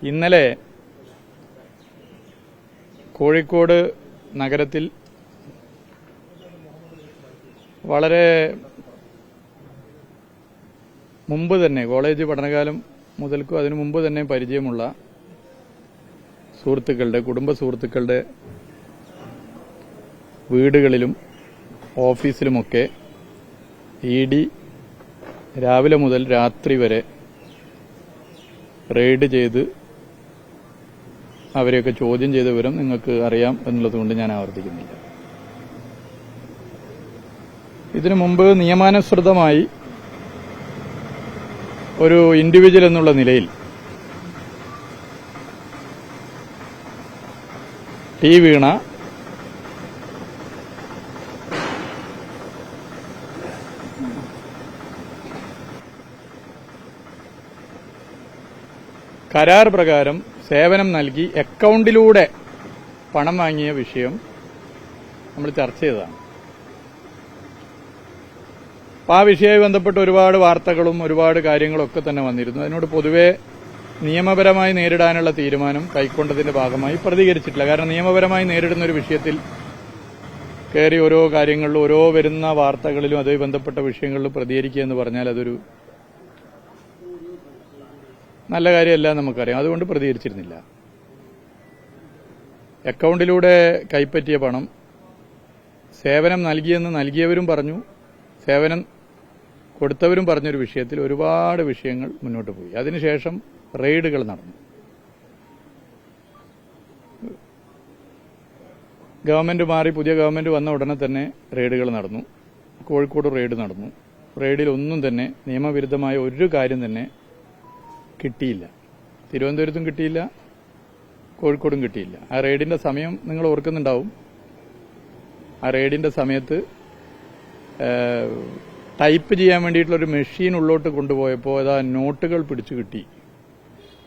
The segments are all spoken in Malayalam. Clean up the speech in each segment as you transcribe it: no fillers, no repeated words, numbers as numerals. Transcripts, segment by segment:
ഇന്നലെ കോഴിക്കോട് നഗരത്തിൽ വളരെ മുമ്പ് തന്നെ കോളേജ് പഠനകാലം മുതൽക്കും അതിനു മുമ്പ് തന്നെ പരിചയമുള്ള സുഹൃത്തുക്കളുടെ കുടുംബ സുഹൃത്തുക്കളുടെ വീടുകളിലും ഓഫീസിലുമൊക്കെ ഇഡി രാവിലെ മുതൽ രാത്രി വരെ റെയ്ഡ് ചെയ്ത് അവരെയൊക്കെ ചോദ്യം ചെയ്ത വിവരം നിങ്ങൾക്ക് അറിയാം എന്നുള്ളതുകൊണ്ട് ഞാൻ ആവർത്തിക്കുന്നില്ല. ഇതിനു മുമ്പ് നിയമാനുസൃതമായി ഒരു ഇൻഡിവിജ്വൽ എന്നുള്ള നിലയിൽ ടി വീണ കരാർ പ്രകാരം സേവനം നൽകി അക്കൌണ്ടിലൂടെ പണം വാങ്ങിയ വിഷയം നമ്മൾ ചർച്ച ചെയ്തതാണ്. അപ്പോൾ ആ വിഷയവുമായി ബന്ധപ്പെട്ട് ഒരുപാട് വാർത്തകളും ഒരുപാട് കാര്യങ്ങളൊക്കെ തന്നെ വന്നിരുന്നു. അതിനോട് പൊതുവെ നിയമപരമായി നേരിടാനുള്ള തീരുമാനം കൈക്കൊണ്ടതിന്റെ ഭാഗമായി പ്രതികരിച്ചിട്ടില്ല. കാരണം നിയമപരമായി നേരിടുന്ന ഒരു വിഷയത്തിൽ കയറി ഓരോ കാര്യങ്ങളിലും ഓരോ വരുന്ന വാർത്തകളിലും അതുമായി ബന്ധപ്പെട്ട വിഷയങ്ങളിലും പ്രതികരിക്കുക എന്ന് പറഞ്ഞാൽ അതൊരു നല്ല കാര്യമല്ല നമുക്കറിയാം. അതുകൊണ്ട് പ്രതികരിച്ചിരുന്നില്ല. അക്കൌണ്ടിലൂടെ കൈപ്പറ്റിയ പണം സേവനം നൽകിയെന്ന് നൽകിയവരും പറഞ്ഞു, സേവനം കൊടുത്തവരും പറഞ്ഞൊരു വിഷയത്തിൽ ഒരുപാട് വിഷയങ്ങൾ മുന്നോട്ട് പോയി. അതിനുശേഷം റെയ്ഡുകൾ നടന്നു. ഗവൺമെന്റ് മാറി പുതിയ ഗവൺമെന്റ് വന്ന ഉടനെ തന്നെ റെയ്ഡുകൾ നടന്നു. കോഴിക്കോട് റെയ്ഡ് നടന്നു. റെയ്ഡിൽ ഒന്നും തന്നെ നിയമവിരുദ്ധമായ ഒരു കാര്യം തന്നെ കിട്ടിയില്ല. തിരുവനന്തപുരത്തും കിട്ടിയില്ല, കോഴിക്കോടും കിട്ടിയില്ല. ആ റെയ്ഡിന്റെ സമയം നിങ്ങൾ ഓർക്കുന്നുണ്ടാവും. ആ റെയ്ഡിന്റെ സമയത്ത് ടൈപ്പ് ചെയ്യാൻ വേണ്ടിയിട്ടുള്ളൊരു മെഷീൻ ഉള്ളോട്ട് കൊണ്ടുപോയപ്പോൾ അതാ നോട്ടുകൾ പിടിച്ചു കിട്ടി,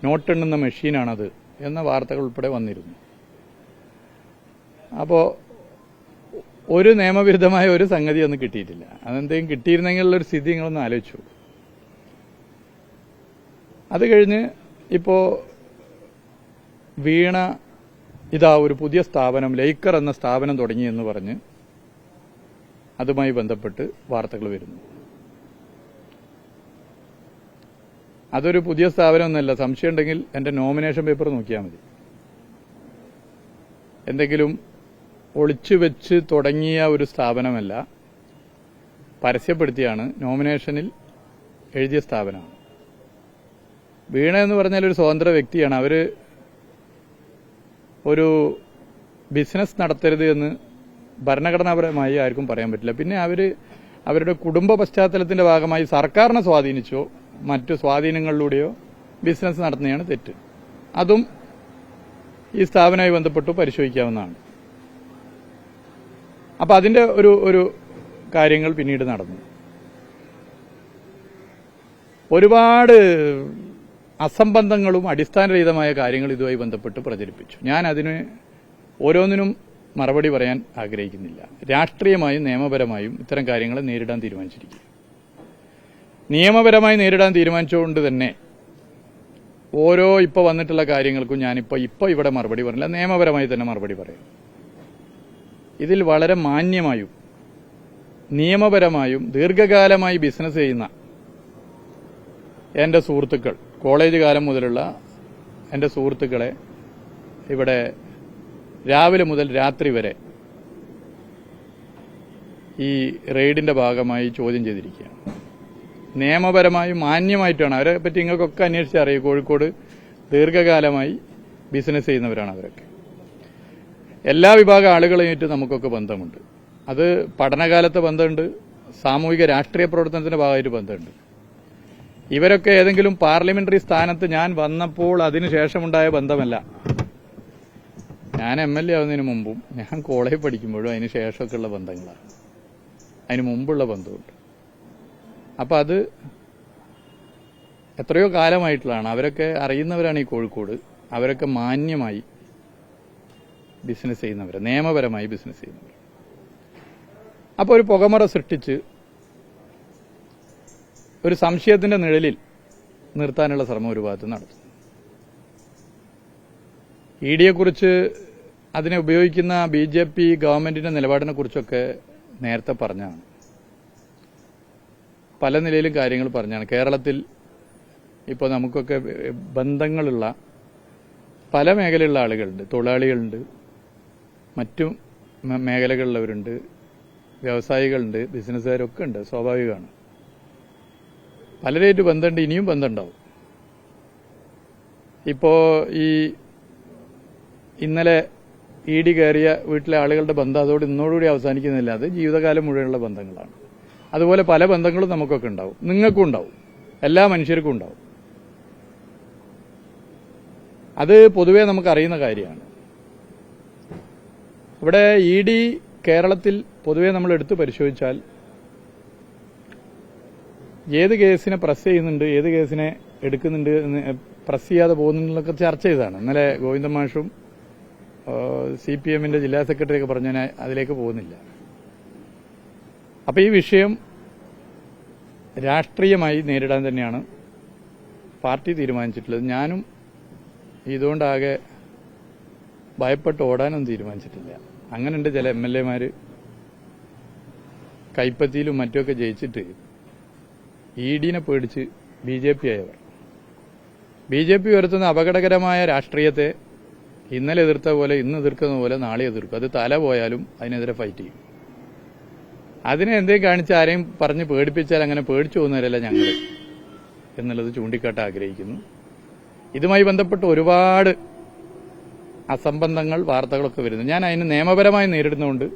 നോട്ടെണ്ണുന്ന മെഷീനാണത് എന്ന വാർത്തകൾ ഉൾപ്പെടെ വന്നിരുന്നു. അപ്പോൾ ഒരു നിയമവിരുദ്ധമായ ഒരു സംഗതി ഒന്നും കിട്ടിയിട്ടില്ല. അതെന്തെങ്കിലും കിട്ടിയിരുന്നെങ്കിലുള്ളൊരു സ്ഥിതി നിങ്ങളൊന്ന് ആലോചിച്ചു. അത് കഴിഞ്ഞ് ഇപ്പോൾ വീണ ഇതാ ഒരു പുതിയ സ്ഥാപനം ലൈക്കർ എന്ന സ്ഥാപനം തുടങ്ങിയെന്ന് പറഞ്ഞ് അതുമായി ബന്ധപ്പെട്ട് വാർത്തകൾ വരുന്നു. അതൊരു പുതിയ സ്ഥാപനമൊന്നുമല്ല. സംശയം ഉണ്ടെങ്കിൽ എന്റെ നോമിനേഷൻ പേപ്പർ നോക്കിയാൽ മതി. എന്തെങ്കിലും ഒളിച്ചു വെച്ച് തുടങ്ങിയ ഒരു സ്ഥാപനമല്ല, പരസ്യപ്പെടുത്തിയാണ് നോമിനേഷനിൽ എഴുതിയ സ്ഥാപനമാണ്. വീണ എന്ന് പറഞ്ഞാൽ ഒരു സ്വതന്ത്ര വ്യക്തിയാണ്. അവര് ഒരു ബിസിനസ് നടത്തരുത് എന്ന് ഭരണഘടനാപരമായി ആർക്കും പറയാൻ പറ്റില്ല. പിന്നെ അവരുടെ കുടുംബ പശ്ചാത്തലത്തിന്റെ ഭാഗമായി സർക്കാരിനെ സ്വാധീനിച്ചോ മറ്റു സ്വാധീനങ്ങളിലൂടെയോ ബിസിനസ് നടത്തുന്നതാണ് തെറ്റ്. അതും ഈ സ്ഥാപനവുമായി ബന്ധപ്പെട്ട് പരിശോധിക്കാവുന്നതാണ്. അപ്പൊ അതിന്റെ ഒരു കാര്യങ്ങൾ പിന്നീട് നടന്നു. ഒരുപാട് അസംബന്ധങ്ങളും അടിസ്ഥാനരഹിതമായ കാര്യങ്ങൾ ഇതുമായി ബന്ധപ്പെട്ട് പ്രചരിപ്പിച്ചു. ഞാൻ അതിന് ഓരോന്നിനും മറുപടി പറയാൻ ആഗ്രഹിക്കുന്നില്ല. രാഷ്ട്രീയമായും നിയമപരമായും ഇത്തരം കാര്യങ്ങളെ നേരിടാൻ തീരുമാനിച്ചിരിക്കുക. നിയമപരമായി നേരിടാൻ തീരുമാനിച്ചുകൊണ്ട് തന്നെ ഓരോ ഇപ്പോൾ വന്നിട്ടുള്ള കാര്യങ്ങൾക്കും ഞാനിപ്പോൾ ഇവിടെ മറുപടി പറഞ്ഞില്ല, നിയമപരമായി തന്നെ മറുപടി പറയാം. ഇതിൽ വളരെ മാന്യമായും നിയമപരമായും ദീർഘകാലമായി ബിസിനസ് ചെയ്യുന്ന എന്റെ സുഹൃത്തുക്കൾ, കോളേജ് കാലം മുതലുള്ള എന്റെ സുഹൃത്തുക്കളെ ഇവിടെ രാവിലെ മുതൽ രാത്രി വരെ ഈ റെയ്ഡിന്റെ ഭാഗമായി ചോദ്യം ചെയ്തിരിക്കുകയാണ്. നിയമപരമായും മാന്യമായിട്ടാണ്. അവരെ പറ്റി നിങ്ങൾക്കൊക്കെ അന്വേഷിച്ചറിയും. കോഴിക്കോട് ദീർഘകാലമായി ബിസിനസ് ചെയ്യുന്നവരാണ് അവരൊക്കെ. എല്ലാ വിഭാഗം ആളുകളായിട്ട് നമുക്കൊക്കെ ബന്ധമുണ്ട്. അത് പഠനകാലത്തെ ബന്ധമുണ്ട്, സാമൂഹിക രാഷ്ട്രീയ പ്രവർത്തനത്തിന്റെ ഭാഗമായിട്ട് ബന്ധമുണ്ട്. ഇവരൊക്കെ ഏതെങ്കിലും പാർലമെന്ററി സ്ഥാനത്ത് ഞാൻ വന്നപ്പോൾ അതിനുശേഷമുണ്ടായ ബന്ധമല്ല. ഞാൻ MLA ആവുന്നതിന് മുമ്പും ഞാൻ കോളേജ് പഠിക്കുമ്പോഴും അതിന് ശേഷമൊക്കെ ഉള്ള ബന്ധങ്ങളാണ്. അതിന് മുമ്പുള്ള ബന്ധമുണ്ട്. അപ്പൊ അത് എത്രയോ കാലമായിട്ടുള്ളതാണ്. അവരൊക്കെ അറിയുന്നവരാണ് ഈ കോഴിക്കോട്. അവരൊക്കെ മാന്യമായി ബിസിനസ് ചെയ്യുന്നവർ, നിയമപരമായി ബിസിനസ് ചെയ്യുന്നവർ. അപ്പോൾ ഒരു പുകമറ സൃഷ്ടിച്ച് ഒരു സംശയത്തിന്റെ നിഴലിൽ നിർത്താനുള്ള ശ്രമം ഒരു ഭാഗത്ത് നടത്തും. ഇഡിയെക്കുറിച്ച് അതിനെ ഉപയോഗിക്കുന്ന BJP ഗവൺമെന്റിന്റെ നിലപാടിനെ കുറിച്ചൊക്കെ നേരത്തെ പറഞ്ഞാണ്. പല നിലയിലും കാര്യങ്ങൾ പറഞ്ഞാണ്. കേരളത്തിൽ ഇപ്പോൾ നമുക്കൊക്കെ ബന്ധങ്ങളുള്ള പല മേഖലയിലുള്ള ആളുകളുണ്ട്. തൊഴിലാളികളുണ്ട്, മറ്റു മേഖലകളിലുള്ളവരുണ്ട്, വ്യവസായികളുണ്ട്, ബിസിനസ്സുകാരൊക്കെ ഉണ്ട്. സ്വാഭാവികമാണ്. പലരായിട്ട് ബന്ധമുണ്ട്, ഇനിയും ബന്ധമുണ്ടാവും. ഇപ്പോൾ ഈ ഇന്നലെ ED കയറിയ വീട്ടിലെ ആളുകളുടെ ബന്ധം അതോട് ഇന്നോടുകൂടി അവസാനിക്കുന്നില്ല. അത് ജീവിതകാലം മുഴുവനുള്ള ബന്ധങ്ങളാണ്. അതുപോലെ പല ബന്ധങ്ങളും നമുക്കൊക്കെ ഉണ്ടാവും, നിങ്ങൾക്കും ഉണ്ടാവും, എല്ലാ മനുഷ്യർക്കും ഉണ്ടാവും. അത് പൊതുവെ നമുക്കറിയുന്ന കാര്യമാണ്. ഇവിടെ ED കേരളത്തിൽ പൊതുവെ നമ്മൾ എടുത്തു പരിശോധിച്ചാൽ ഏത് കേസിനെ പ്രസ് ചെയ്യുന്നുണ്ട്, ഏത് കേസിനെ എടുക്കുന്നുണ്ട്, പ്രസ് ചെയ്യാതെ പോകുന്നുള്ളതൊക്കെ ചർച്ച ചെയ്തതാണ്. ഇന്നലെ ഗോവിന്ദൻ മാഷും CPMന്റെ ജില്ലാ സെക്രട്ടറിയൊക്കെ പറഞ്ഞു. ഞാൻ അതിലേക്ക് പോകുന്നില്ല. അപ്പൊ ഈ വിഷയം രാഷ്ട്രീയമായി നേരിടാൻ തന്നെയാണ് പാർട്ടി തീരുമാനിച്ചിട്ടുള്ളത്. ഞാനും ഇതുകൊണ്ടാകെ ഭയപ്പെട്ട് ഓടാനൊന്നും തീരുമാനിച്ചിട്ടില്ല. അങ്ങനെയുണ്ട് ചില MLA-മാര് കൈപ്പത്തിയിലും മറ്റുമൊക്കെ ജയിച്ചിട്ട് ED-നെ പേടിച്ച് BJP ആയവർ. BJP ഉയർത്തുന്ന അപകടകരമായ രാഷ്ട്രീയത്തെ ഇന്നലെ എതിർത്ത പോലെ ഇന്ന് എതിർക്കുന്ന പോലെ നാളെ എതിർക്കും. അത് തല പോയാലും അതിനെതിരെ ഫൈറ്റ് ചെയ്യും. അതിനെ എന്തെങ്കിലും കാണിച്ച് ആരെയും പറഞ്ഞ് പേടിപ്പിച്ചാൽ അങ്ങനെ പേടിച്ചു പോകുന്നവരല്ല ഞങ്ങൾ എന്നുള്ളത് ചൂണ്ടിക്കാട്ടാൻ ആഗ്രഹിക്കുന്നു. ഇതുമായി ബന്ധപ്പെട്ട് ഒരുപാട് അസംബന്ധങ്ങൾ, വാർത്തകളൊക്കെ വരുന്നു. ഞാൻ അതിന് നിയമപരമായി നേരിടുന്നതുകൊണ്ട്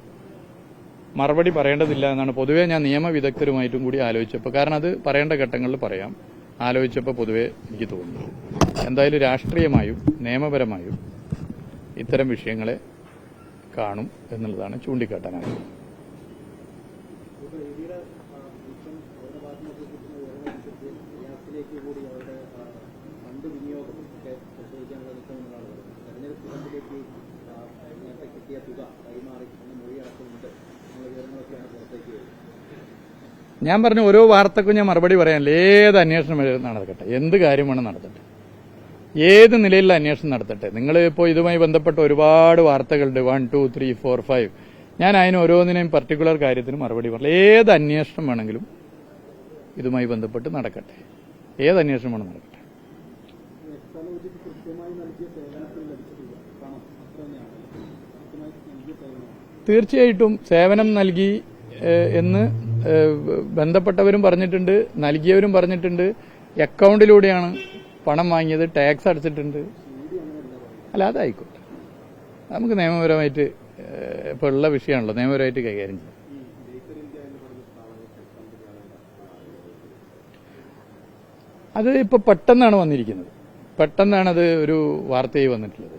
മറുപടി പറയേണ്ടതില്ല എന്നാണ് പൊതുവെ ഞാൻ നിയമവിദഗ്ധരുമായിട്ടും കൂടി ആലോചിച്ചപ്പോൾ, കാരണം അത് പറയേണ്ട ഘട്ടങ്ങളിൽ പറയാം, ആലോചിച്ചപ്പോൾ പൊതുവെ എനിക്ക് തോന്നുന്നു. എന്തായാലും രാഷ്ട്രീയമായും നിയമപരമായും ഇത്തരം വിഷയങ്ങളെ കാണും എന്നുള്ളതാണ് ചൂണ്ടിക്കാട്ടാനായത്. ഞാൻ പറഞ്ഞ ഓരോ വാർത്തക്കും ഞാൻ മറുപടി പറയാനില്ല. ഏത് അന്വേഷണം നടക്കട്ടെ, എന്ത് കാര്യം വേണം നടത്തട്ടെ, ഏത് നിലയിലുള്ള അന്വേഷണം നടത്തട്ടെ. നിങ്ങൾ ഇപ്പോൾ ഇതുമായി ബന്ധപ്പെട്ട ഒരുപാട് വാർത്തകളുണ്ട്, 1, 2, 3, 4, 5. ഞാൻ അതിന് ഓരോന്നിനെയും പർട്ടിക്കുലർ കാര്യത്തിന് മറുപടി പറയില്ല. ഏത് അന്വേഷണം വേണമെങ്കിലും ഇതുമായി ബന്ധപ്പെട്ട് നടക്കട്ടെ, ഏത് അന്വേഷണം വേണം നടക്കട്ടെ. തീർച്ചയായിട്ടും സേവനം നൽകി എന്ന് ബന്ധപ്പെട്ടവരും പറഞ്ഞിട്ടുണ്ട്, നൽകിയവരും പറഞ്ഞിട്ടുണ്ട്. അക്കൗണ്ടിലൂടെയാണ് പണം വാങ്ങിയത്, ടാക്സ് അടച്ചിട്ടുണ്ട്. അല്ല, അതായിക്കോട്ടെ, നമുക്ക് നിയമപരമായിട്ട് ഇപ്പോൾ ഉള്ള വിഷയമാണല്ലോ, നിയമപരമായിട്ട് കൈകാര്യം ചെയ്യാം. അത് ഇപ്പോൾ പെട്ടെന്നാണ് വന്നിരിക്കുന്നത്, പെട്ടെന്നാണ് അത് ഒരു വാർത്തയായി വന്നിട്ടുള്ളത്.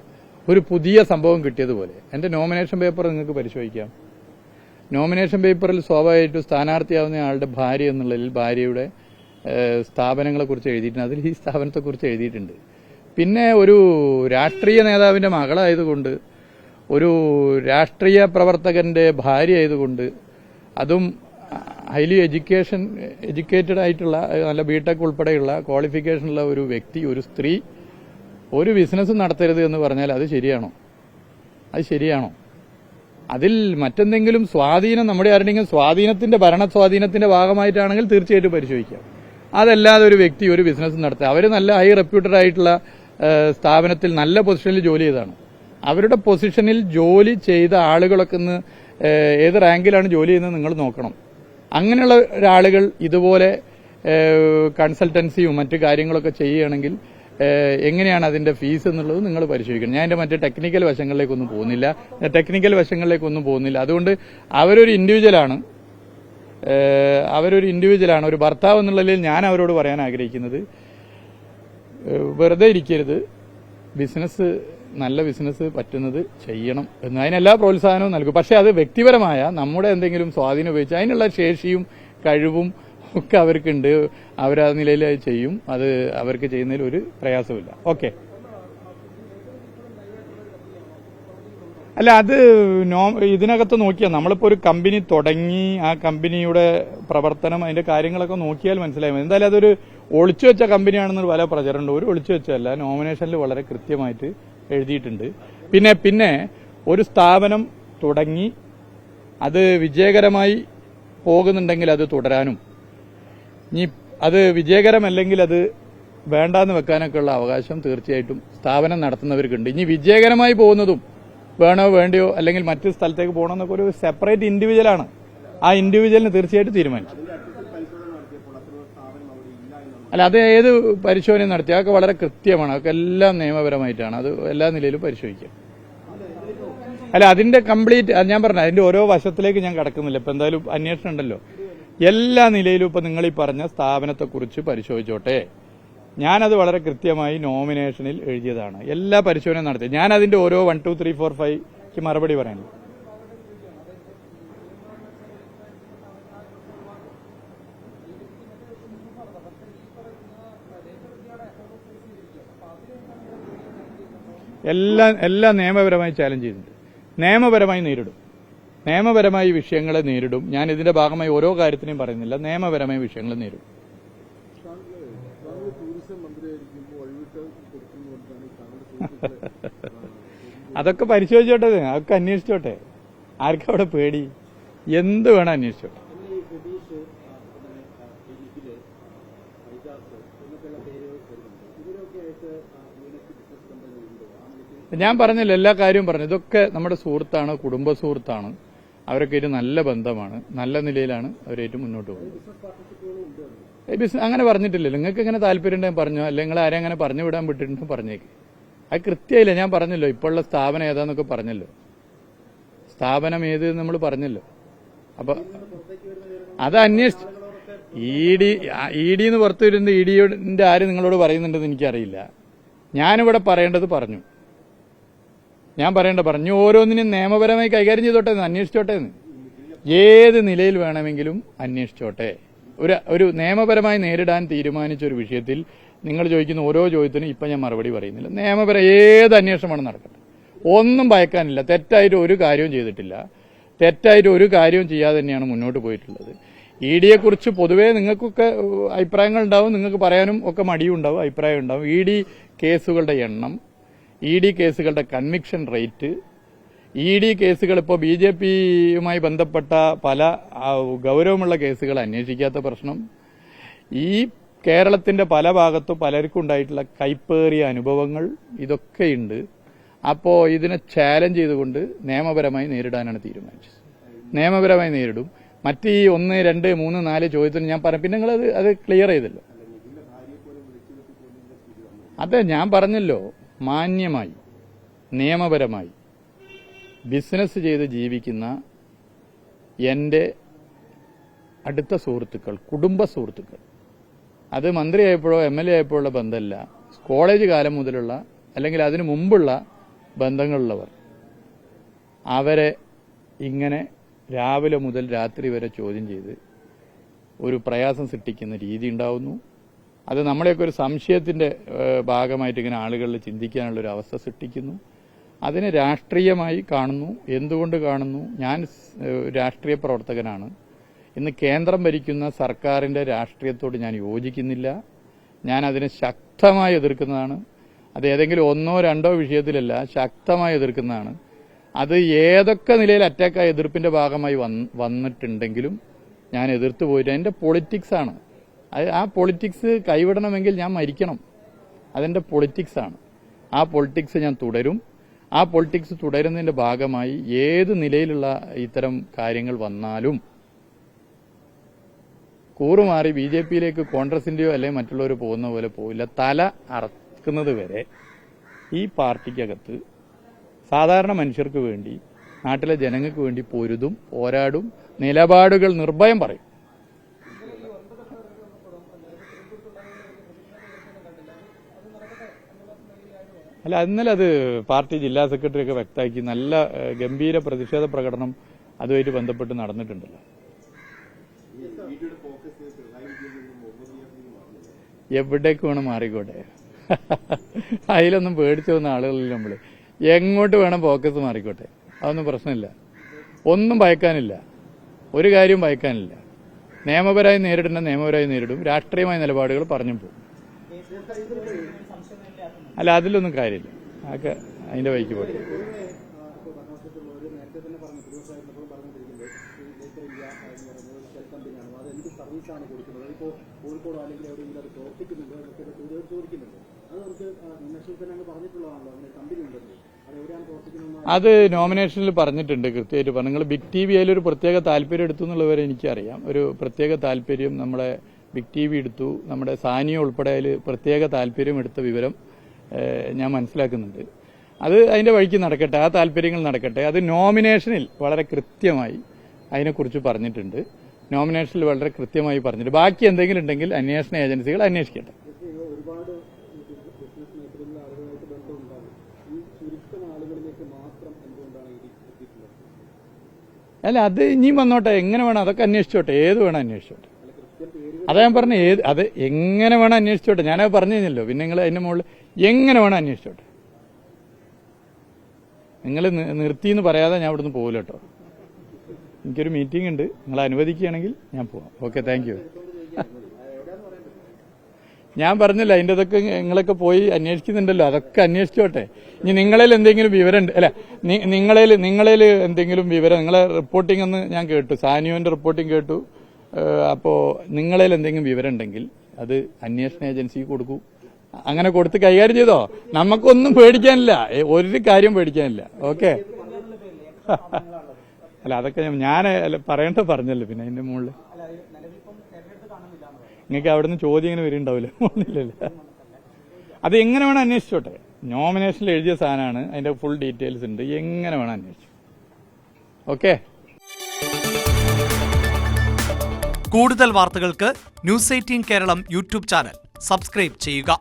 ഒരു പുതിയ സംഭവം കിട്ടിയതുപോലെ. എന്റെ നോമിനേഷൻ പേപ്പർ നിങ്ങൾക്ക് പരിശോധിക്കാം. നോമിനേഷൻ പേപ്പറിൽ സ്വാഭാവികമായിട്ടും സ്ഥാനാർത്ഥിയാവുന്ന ആളുടെ ഭാര്യ എന്നുള്ളതിൽ ഭാര്യയുടെ സ്ഥാപനങ്ങളെക്കുറിച്ച് എഴുതിയിട്ടുണ്ട്, അതിൽ ഈ സ്ഥാപനത്തെക്കുറിച്ച് എഴുതിയിട്ടുണ്ട്. പിന്നെ ഒരു രാഷ്ട്രീയ നേതാവിന്റെ മകളായതുകൊണ്ട്, ഒരു രാഷ്ട്രീയ പ്രവർത്തകന്റെ ഭാര്യ ആയതുകൊണ്ട്, അതും ഹൈലി എഡ്യൂക്കേറ്റഡ് ആയിട്ടുള്ള നല്ല BTech ഉൾപ്പെടെയുള്ള ക്വാളിഫിക്കേഷനുള്ള ഒരു വ്യക്തി, ഒരു സ്ത്രീ ഒരു ബിസിനസ് നടത്തരുത് എന്ന് പറഞ്ഞാൽ അത് ശരിയാണോ? അത് ശരിയാണോ? അതിൽ മറ്റെന്തെങ്കിലും സ്വാധീനം, നമ്മുടെ ആരുടെയെങ്കിലും സ്വാധീനത്തിന്റെ, ഭരണ സ്വാധീനത്തിന്റെ ഭാഗമായിട്ടാണെങ്കിൽ തീർച്ചയായിട്ടും പരിശോധിക്കാം. അതല്ലാതെ ഒരു വ്യക്തി ഒരു ബിസിനസ് നടത്തുക, അവർ നല്ല ഹൈ റെപ്യൂട്ടഡ് ആയിട്ടുള്ള സ്ഥാപനത്തിൽ നല്ല പൊസിഷനിൽ ജോലി ചെയ്തതാണ്. അവരുടെ പൊസിഷനിൽ ജോലി ചെയ്ത ആളുകളൊക്കെ ഇന്ന് ഏത് റാങ്കിലാണ് ജോലി ചെയ്യുന്നത് നിങ്ങൾ നോക്കണം. അങ്ങനെയുള്ള ഒരാളുകൾ ഇതുപോലെ കൺസൾട്ടൻസിയും മറ്റു കാര്യങ്ങളൊക്കെ ചെയ്യുകയാണെങ്കിൽ എങ്ങനെയാണ് അതിന്റെ ഫീസ് എന്നുള്ളത് നിങ്ങൾ പരിശോധിക്കണം. ഞാൻ എന്റെ മറ്റു ടെക്നിക്കൽ വശങ്ങളിലേക്കൊന്നും പോകുന്നില്ല. അതുകൊണ്ട് അവരൊരു ഇൻഡിവിജ്വലാണ്, ഒരു ഭർത്താവ് എന്നുള്ളതിൽ ഞാൻ അവരോട് പറയാൻ ആഗ്രഹിക്കുന്നത്, വെറുതെ ഇരിക്കരുത്, നല്ല ബിസിനസ് പറ്റുന്നത് ചെയ്യണം എന്ന്. അതിനെല്ലാ പ്രോത്സാഹനവും നൽകും. പക്ഷെ അത് വ്യക്തിപരമായ നമ്മുടെ എന്തെങ്കിലും സ്വാധീനം ഉപയോഗിച്ച് അതിനുള്ള ശേഷിയും കഴിവും ഒക്കെ അവർക്കുണ്ട്, അവരാ നിലയിൽ ചെയ്യും. അത് അവർക്ക് ചെയ്യുന്നതിൽ ഒരു പ്രയാസമില്ല. ഓക്കെ, അല്ല, അത് ഇതിനകത്ത് നോക്കിയാൽ നമ്മളിപ്പോൾ ഒരു കമ്പനി തുടങ്ങി, ആ കമ്പനിയുടെ പ്രവർത്തനം, അതിന്റെ കാര്യങ്ങളൊക്കെ നോക്കിയാൽ മനസ്സിലായി. എന്തായാലും അതൊരു ഒളിച്ചു വെച്ച കമ്പനിയാണെന്നൊരു പല പ്രചരണമുണ്ട്. ഒരു ഒളിച്ചു വെച്ചല്ല, നോമിനേഷനിൽ വളരെ കൃത്യമായിട്ട് എഴുതിയിട്ടുണ്ട്. പിന്നെ ഒരു സ്ഥാപനം തുടങ്ങി അത് വിജയകരമായി പോകുന്നുണ്ടെങ്കിൽ അത് തുടരാനും, ഇനി അത് വിജയകരമല്ലെങ്കിൽ അത് വേണ്ടാന്ന് വെക്കാനൊക്കെ ഉള്ള അവകാശം തീർച്ചയായിട്ടും സ്ഥാപനം നടത്തുന്നവർക്കുണ്ട്. ഇനി വിജയകരമായി പോകുന്നതും വേണോ വേണ്ടയോ അല്ലെങ്കിൽ മറ്റു സ്ഥലത്തേക്ക് പോകണമെന്നൊക്കെ ഒരു സെപ്പറേറ്റ് ഇൻഡിവിജ്വലാണ്. ആ ഇൻഡിവിജ്വലിന് തീർച്ചയായിട്ടും തീരുമാനിച്ചു. അല്ല, അത് ഏത് പരിശോധന നടത്തി അതൊക്കെ വളരെ കൃത്യമാണ്. അതൊക്കെ എല്ലാം നിയമപരമായിട്ടാണ്. അത് എല്ലാ നിലയിലും പരിശോധിക്കുക. അല്ല, അതിന്റെ കംപ്ലീറ്റ് ഞാൻ പറഞ്ഞു, അതിന്റെ ഓരോ വശത്തിലേക്ക് ഞാൻ കടക്കുന്നില്ല. ഇപ്പൊ എന്തായാലും അന്വേഷണം ഉണ്ടല്ലോ. എല്ലാ നിലയിലും ഇപ്പൊ നിങ്ങൾ ഈ പറഞ്ഞ സ്ഥാപനത്തെക്കുറിച്ച് പരിശോധിച്ചോട്ടെ. ഞാനത് വളരെ കൃത്യമായി നോമിനേഷനിൽ എഴുതിയതാണ്. എല്ലാ പരിശോധനയും നടത്തി. ഞാൻ അതിന്റെ ഓരോ 1, 2, 3, 4, 5 മറുപടി പറയുന്നു. എല്ലാം നിയമപരമായി ചാലഞ്ച് ചെയ്തിട്ടുണ്ട്. നിയമപരമായി നേരിടും. നിയമപരമായി വിഷയങ്ങളെ നേരിടും. ഞാൻ ഇതിന്റെ ഭാഗമായി ഓരോ കാര്യത്തിനെയും പറയുന്നില്ല. നിയമപരമായ വിഷയങ്ങളെ നേരിടും. അതൊക്കെ പരിശോധിച്ചോട്ടെ, അതൊക്കെ അന്വേഷിച്ചോട്ടെ. ആർക്കും അവിടെ പേടി? എന്ത് വേണം അന്വേഷിച്ചോട്ടെ. ഞാൻ പറഞ്ഞല്ലോ, എല്ലാ കാര്യവും പറഞ്ഞു. ഇതൊക്കെ നമ്മുടെ സുഹൃത്താണ്, കുടുംബ സുഹൃത്താണ്. അവരൊക്കെ ഒരു നല്ല ബന്ധമാണ്. നല്ല നിലയിലാണ് അവരായിട്ട് മുന്നോട്ട് പോകുന്നത്. ബിസിനസ് അങ്ങനെ പറഞ്ഞിട്ടില്ലല്ലോ. നിങ്ങൾക്ക് എങ്ങനെ താല്പര്യം ഉണ്ടെങ്കിൽ പറഞ്ഞോ, അല്ലെങ്കിൽ നിങ്ങൾ ആരെ അങ്ങനെ പറഞ്ഞു വിടാൻ വിട്ടിട്ടുണ്ടെങ്കിൽ പറഞ്ഞേക്ക്. അത് കൃത്യമായില്ല. ഞാൻ പറഞ്ഞല്ലോ, ഇപ്പോഴുള്ള സ്ഥാപനം ഏതാന്നൊക്കെ പറഞ്ഞല്ലോ. സ്ഥാപനം ഏത് നമ്മൾ പറഞ്ഞല്ലോ. അപ്പൊ അത് അന്വേഷിച്ച് ഇ ഡി എന്ന് പുറത്തു വരുന്നത് ഇ ഡിന്റെ ആര് നിങ്ങളോട് പറയുന്നുണ്ടെന്ന് എനിക്കറിയില്ല. ഞാനിവിടെ പറയേണ്ടത് പറഞ്ഞു. ഞാൻ പറഞ്ഞു. ഓരോന്നിനും നിയമപരമായി കൈകാര്യം ചെയ്തോട്ടെ, അന്വേഷിച്ചോട്ടെ. ഏത് നിലയിൽ വേണമെങ്കിലും അന്വേഷിച്ചോട്ടെ. ഒരു നിയമപരമായി നേരിടാൻ തീരുമാനിച്ച ഒരു വിഷയത്തിൽ നിങ്ങൾ ചോദിക്കുന്ന ഓരോ ചോദ്യത്തിനും ഇപ്പം ഞാൻ മറുപടി പറയുന്നില്ല. നിയമപരം ഏത് അന്വേഷണമാണ് നടക്കട്ടെ. ഒന്നും ഭയക്കാനില്ല. തെറ്റായിട്ട് ഒരു കാര്യവും ചെയ്തിട്ടില്ല. തെറ്റായിട്ട് ഒരു കാര്യവും ചെയ്യാതെ തന്നെയാണ് മുന്നോട്ട് പോയിട്ടുള്ളത്. ഇ ഡിയെക്കുറിച്ച് പൊതുവേ നിങ്ങൾക്കൊക്കെ അഭിപ്രായങ്ങൾ ഉണ്ടാവും. നിങ്ങൾക്ക് പറയാനും ഒക്കെ മടിയും ഉണ്ടാവും, അഭിപ്രായം ഉണ്ടാവും. ഇ ഡി കേസുകളുടെ എണ്ണം, ഇ ഡി കേസുകളുടെ കൺവിക്ഷൻ റേറ്റ്, ഇ ഡി കേസുകൾ ഇപ്പോൾ ബി ജെ പിയുമായി ബന്ധപ്പെട്ട പല ഗൌരവമുള്ള കേസുകൾ അന്വേഷിക്കാത്ത പ്രശ്നം, ഈ കേരളത്തിന്റെ പല ഭാഗത്തും പലർക്കും ഉണ്ടായിട്ടുള്ള കൈപ്പേറിയ അനുഭവങ്ങൾ, ഇതൊക്കെയുണ്ട്. അപ്പോൾ ഇതിനെ ചാലഞ്ച് ചെയ്തുകൊണ്ട് നിയമപരമായി നേരിടാനാണ് തീരുമാനിച്ചത്. നിയമപരമായി നേരിടും. മറ്റ് ഈ 1, 2, 3, 4 ചോദ്യത്തിന് ഞാൻ പറഞ്ഞു. പിന്നെ നിങ്ങൾ അത് ക്ലിയർ ചെയ്തല്ലോ. അതെ, ഞാൻ പറഞ്ഞല്ലോ, മാന്യമായി നിയമപരമായി ബിസിനസ് ചെയ്ത് ജീവിക്കുന്ന എൻ്റെ അടുത്ത സുഹൃത്തുക്കൾ, കുടുംബ സുഹൃത്തുക്കൾ, അത് മന്ത്രിയായപ്പോഴോ MLA ആയപ്പോഴുള്ള ബന്ധമല്ല, കോളേജ് കാലം മുതലുള്ള അല്ലെങ്കിൽ അതിനു മുമ്പുള്ള ബന്ധങ്ങളുള്ളവർ, അവരെ ഇങ്ങനെ രാവിലെ മുതൽ രാത്രി വരെ ചോദ്യം ചെയ്ത് ഒരു പ്രയാസം സൃഷ്ടിക്കുന്ന രീതി ഉണ്ടാവുന്നു. അത് നമ്മളെയൊക്കെ ഒരു സംശയത്തിന്റെ ഭാഗമായിട്ട് ഇങ്ങനെ ആളുകളിൽ ചിന്തിക്കാനുള്ള ഒരു അവസ്ഥ സൃഷ്ടിക്കുന്നു. അതിനെ രാഷ്ട്രീയമായി കാണുന്നു. എന്തുകൊണ്ട് കാണുന്നു? ഞാൻ രാഷ്ട്രീയ പ്രവർത്തകനാണ്. ഇന്ന് കേന്ദ്രം ഭരിക്കുന്ന സർക്കാരിന്റെ രാഷ്ട്രീയത്തോട് ഞാൻ യോജിക്കുന്നില്ല. ഞാൻ അതിനെ ശക്തമായി എതിർക്കുന്നതാണ്. അത് ഏതെങ്കിലും 1, 2 വിഷയത്തിലല്ല, ശക്തമായി എതിർക്കുന്നതാണ്. അത് ഏതൊക്കെ നിലയിൽ അറ്റാക്കായ എതിർപ്പിന്റെ ഭാഗമായി വന്നിട്ടുണ്ടെങ്കിലും ഞാൻ എതിർത്ത് പോയിട്ട് അതിന്റെ പൊളിറ്റിക്സാണ്. ആ പൊളിറ്റിക്സ് കൈവിടണമെങ്കിൽ ഞാൻ മരിക്കണം. അതെന്റെ പൊളിറ്റിക്സാണ്. ആ പൊളിറ്റിക്സ് ഞാൻ തുടരും. ആ പൊളിറ്റിക്സ് തുടരുന്നതിന്റെ ഭാഗമായി ഏത് നിലയിലുള്ള ഇത്തരം കാര്യങ്ങൾ വന്നാലും കൂറുമാറി BJPയിലേക്ക് കോൺഗ്രസിന്റെയോ അല്ലെങ്കിൽ മറ്റുള്ളവർ പോകുന്ന പോലെ പോവില്ല. തല അറക്കുന്നത് വരെ ഈ പാർട്ടിക്കകത്ത് സാധാരണ മനുഷ്യർക്ക് വേണ്ടി, നാട്ടിലെ ജനങ്ങൾക്ക് വേണ്ടി പൊരുതും, പോരാടും, നിലപാടുകൾ നിർഭയം പറയും. അല്ല, ഇന്നലെ അത് പാർട്ടി ജില്ലാ സെക്രട്ടറി ഒക്കെ വ്യക്തമാക്കി. നല്ല ഗംഭീര പ്രതിഷേധ പ്രകടനം അതുമായിട്ട് ബന്ധപ്പെട്ട് നടന്നിട്ടുണ്ടല്ലോ. എവിടേക്ക് വേണം മാറിക്കോട്ടെ. അതിലൊന്നും പേടിച്ചു പോകുന്ന ആളുകളില്ല. നമ്മള് എങ്ങോട്ട് വേണം ഫോക്കസ് മാറിക്കോട്ടെ, അതൊന്നും പ്രശ്നമില്ല. ഒന്നും ഭയക്കാനില്ല, ഒരു കാര്യവും ഭയക്കാനില്ല. നിയമപരമായി നേരിടേണ്ട നിയമപരമായി നേരിടും. രാഷ്ട്രീയമായ നിലപാടുകൾ പറഞ്ഞു പോകും. അല്ല, അതിലൊന്നും കാര്യമില്ല. അതിൻ്റെ വഴിക്ക് പോയി. അത് നോമിനേഷനിൽ പറഞ്ഞിട്ടുണ്ട്, കൃത്യമായിട്ട് പറഞ്ഞു. നിങ്ങൾ ബിഗ് ടി വി അതിലൊരു പ്രത്യേക താല്പര്യം എടുത്തു എന്നുള്ളവരെ എനിക്കറിയാം. ഒരു പ്രത്യേക താല്പര്യം നമ്മുടെ ബിഗ് ടി വി എടുത്തു, നമ്മുടെ സാനിയ ഉൾപ്പെടെ അതിൽ പ്രത്യേക താല്പര്യം എടുത്ത വിവരം ഞാൻ മനസ്സിലാക്കുന്നുണ്ട്. അത് അതിന്റെ വഴിക്ക് നടക്കട്ടെ, ആ താല്പര്യങ്ങൾ നടക്കട്ടെ. അത് നോമിനേഷനിൽ വളരെ കൃത്യമായി അതിനെക്കുറിച്ച് പറഞ്ഞിട്ടുണ്ട്. നോമിനേഷനിൽ വളരെ കൃത്യമായി പറഞ്ഞിട്ട് ബാക്കി എന്തെങ്കിലും ഉണ്ടെങ്കിൽ അന്വേഷണ ഏജൻസികൾ അന്വേഷിക്കട്ടെ. അല്ല, അത് ഇനിയും വന്നോട്ടെ, എങ്ങനെ വേണം അതൊക്കെ അന്വേഷിച്ചോട്ടെ, ഏത് വേണം അന്വേഷിച്ചോട്ടെ. അതാ ഞാൻ പറഞ്ഞ, അത് എങ്ങനെ വേണം അന്വേഷിച്ചോട്ടെ. ഞാനത് പറഞ്ഞു കഴിഞ്ഞല്ലോ. പിന്നെ നിങ്ങൾ അതിന്റെ മുകളിൽ എങ്ങനെ വേണം അന്വേഷിച്ചോട്ടെ. നിങ്ങൾ നിർത്തിയെന്ന് പറയാതെ ഞാൻ ഇവിടുന്ന് പോകില്ല കേട്ടോ. എനിക്കൊരു മീറ്റിംഗ് ഉണ്ട്, നിങ്ങൾ അനുവദിക്കുകയാണെങ്കിൽ ഞാൻ പോവാം. Okay, thank you. ഞാൻ പറഞ്ഞില്ല, അതിൻ്റെ അതൊക്കെ നിങ്ങളൊക്കെ പോയി അന്വേഷിക്കുന്നുണ്ടല്ലോ, അതൊക്കെ അന്വേഷിച്ചോട്ടെ. ഇനി നിങ്ങളിൽ എന്തെങ്കിലും വിവരം ഉണ്ട്, അല്ല നിങ്ങളിൽ എന്തെങ്കിലും വിവരം, നിങ്ങളെ റിപ്പോർട്ടിംഗ് ഒന്ന് ഞാൻ കേട്ടു, സാനിയോന്റെ റിപ്പോർട്ടിംഗ് കേട്ടു. അപ്പോൾ നിങ്ങളിൽ എന്തെങ്കിലും വിവരം ഉണ്ടെങ്കിൽ അത് അന്വേഷണ ഏജൻസിക്ക് കൊടുക്കൂ. അങ്ങനെ കൊടുത്ത് കൈകാര്യം ചെയ്തോ. നമുക്കൊന്നും പേടിക്കാനില്ല, ഒരു കാര്യം പേടിക്കാനില്ല. ഓക്കെ, അല്ല അതൊക്കെ ഞാൻ പറയേണ്ടത് പറഞ്ഞല്ലോ. പിന്നെ അതിന്റെ മുകളിൽ നിങ്ങൾക്ക് അവിടുന്ന് ചോദ്യം ഇങ്ങനെ വരുന്നുണ്ടാവില്ല, ഒന്നില്ലല്ലോ. അത് എങ്ങനെ വേണം അന്വേഷിച്ചോട്ടെ. നോമിനേഷനിൽ എഴുതിയ സാധനമാണ്, അതിന്റെ ഫുൾ ഡീറ്റെയിൽസ് ഉണ്ട്, എങ്ങനെ വേണം അന്വേഷിച്ചു. ഓക്കെ. കൂടുതൽ വാർത്തകൾക്ക് News 18 Keralam YouTube channel subscribe ചെയ്യുക.